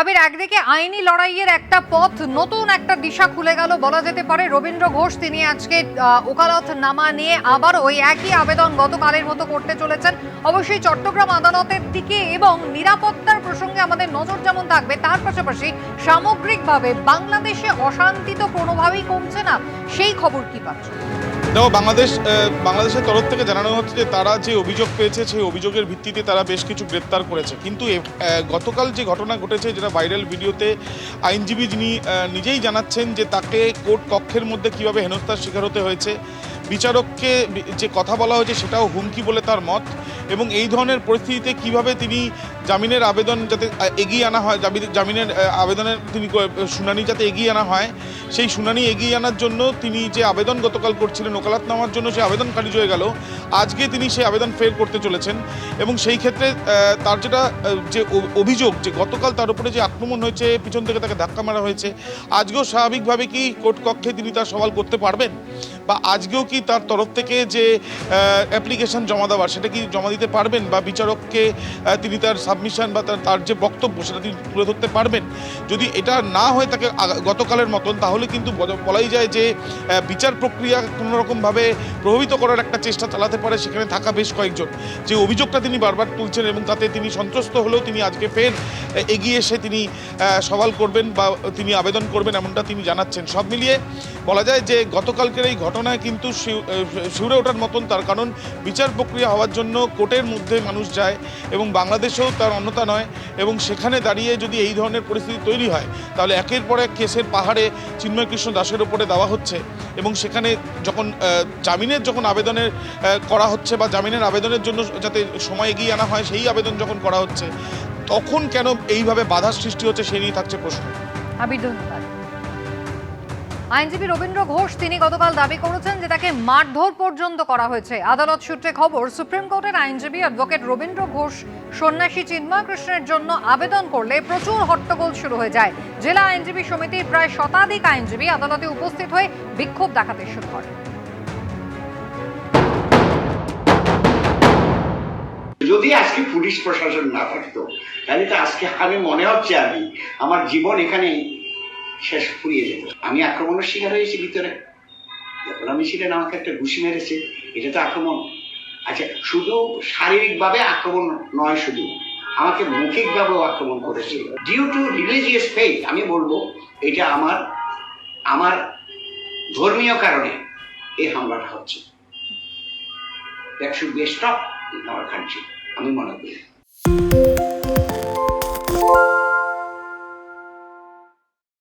আবির, একদিকে আইনি লড়াইয়ের একটা পথ, নতুন একটা দিশা খুলে গেল বলা যেতে পারে। রবীন্দ্র ঘোষ তিনি আজকে ওকালতনামা নিয়ে আবার ওই একই আবেদন গতকালের মতো করতে চলেছেন। অবশ্যই চট্টগ্রাম আদালতের দিকে এবং নিরাপত্তার প্রসঙ্গে আমাদের নজর যেমন থাকবে, তার পাশাপাশি সামগ্রিকভাবে বাংলাদেশে অশান্তি তো কোনোভাবেই কমছে না, সেই খবর কি পাচ্ছ? দেখো, বাংলাদেশের তরফ থেকে জানানো হচ্ছে যে তারা যে অভিযোগ পেয়েছে সেই অভিযোগের ভিত্তিতে তারা বেশ কিছু গ্রেপ্তার করেছে। কিন্তু গতকাল যে ঘটনা ঘটেছে, যেটা ভাইরাল ভিডিওতে আইনজীবী যিনি নিজেই জানাচ্ছেন যে তাকে কোর্ট কক্ষের মধ্যে কিভাবে হেনস্থার শিকার হতে হয়েছে, বিচারককে যে কথা বলা হয়েছে সেটাও হুমকি বলে তার মত, এবং এই ধরনের পরিস্থিতিতে কিভাবে তিনি জামিনের আবেদন যাতে এগিয়ে আনা হয়, জামিনের আবেদনের তিনি শুনানি যাতে এগিয়ে আনা হয়, সেই শুনানি এগিয়ে আনার জন্য তিনি যে আবেদন গতকাল করছিলেন ওকালতনামার জন্য, সেই আবেদন খারিজ হয়ে গেল। আজকে তিনি সেই আবেদন ফের করতে চলেছেন এবং সেই ক্ষেত্রে তার যেটা যে অভিযোগ যে গতকাল তার উপরে যে আক্রমণ হয়েছে, পিছন থেকে তাকে ধাক্কা মারা হয়েছে, আজকেও স্বাভাবিকভাবে কি কোর্ট কক্ষে তিনি তার সওয়াল করতে পারবেন, বা আজকেও কি তার তরফ থেকে যে অ্যাপ্লিকেশন জমা দেওয়ার সেটা কি জমা দিতে পারবেন, বা বিচারককে তিনি তার সাবমিশন বা তার যে বক্তব্য সেটা তিনি তুলে ধরতে পারবেন। যদি এটা না হয় তাকে গতকালের মতন, তাহলে কিন্তু বলাই যায় যে বিচার প্রক্রিয়া কোনোরকমভাবে প্রভাবিত করার একটা চেষ্টা চালাতে পারে সেখানে থাকা বেশ কয়েকজন। যে অভিযোগটা তিনি বারবার তুলছেন এবং তাতে তিনি সন্ত্রস্ত হলেও তিনি আজকে ফের এগিয়ে এসে তিনি সওয়াল করবেন বা তিনি আবেদন করবেন, এমনটা তিনি জানাচ্ছেন। সব মিলিয়ে বলা যায় যে গতকালকের এই ঘটনায় কিন্তু শিউরে ওঠার মতন, তার কারণ বিচার প্রক্রিয়া হওয়ার জন্য কোর্টের মধ্যে মানুষ যায় এবং বাংলাদেশেও তার অন্যতা নয়, এবং সেখানে দাঁড়িয়ে যদি এই ধরনের পরিস্থিতি তৈরি হয় তাহলে একের পর এক কেসের পাহাড়ে চিন্ময় কৃষ্ণ দাসের ওপরে দেওয়া হচ্ছে, এবং সেখানে যখন জামিনের আবেদনের করা হচ্ছে বা জামিনের আবেদনের জন্য যাতে সময় এগিয়ে আনা হয় সেই আবেদন যখন করা হচ্ছে, তখন কেন এইভাবে বাধার সৃষ্টি হচ্ছে সে নিয়ে থাকছে প্রশ্ন। ধন্যবাদ। আইনজীবী রবীন্দ্র ঘোষ তিনি গতকাল দাবি করেছেন যে তাকে মারধর পর্যন্ত করা হয়েছে। আদালত সূত্রে খবর, সুপ্রিম কোর্টের আইনজীবী অ্যাডভোকেট রবীন্দ্র ঘোষ সন্ন্যাসী চিন্ময় কৃষ্ণের জন্য আবেদন করলে প্রচুর হট্টগোল শুরু হয়ে যায়। জেলা আইনজীবী সমিতির প্রায় শতাধিক আইনজীবী আদালতে উপস্থিত হয়ে বিক্ষোভ দেখাতে শুরু করে। যদি আজকে পুলিশ প্রশাসন না থাকতো তাহলে তো আজকে আমি মনে হচ্ছে আমার জীবন এখানে শেষ ফুরিয়ে যেত। আমি আক্রমণের শিকার হয়েছি ভিতরে, যখন আমি ছিলেন আমাকে একটা ঘুষি মেরেছে, এটা তো আক্রমণ। আচ্ছা, শুধু শারীরিকভাবে আক্রমণ নয়, শুধু আমাকে মৌখিকভাবেও আক্রমণ করেছে ডিউ টু রিলিজিয়াস ফেথ। আমি বলবো এটা আমার ধর্মীয় কারণে এই হামলাটা হচ্ছে। That should be stop in our country, আমি মনে করি।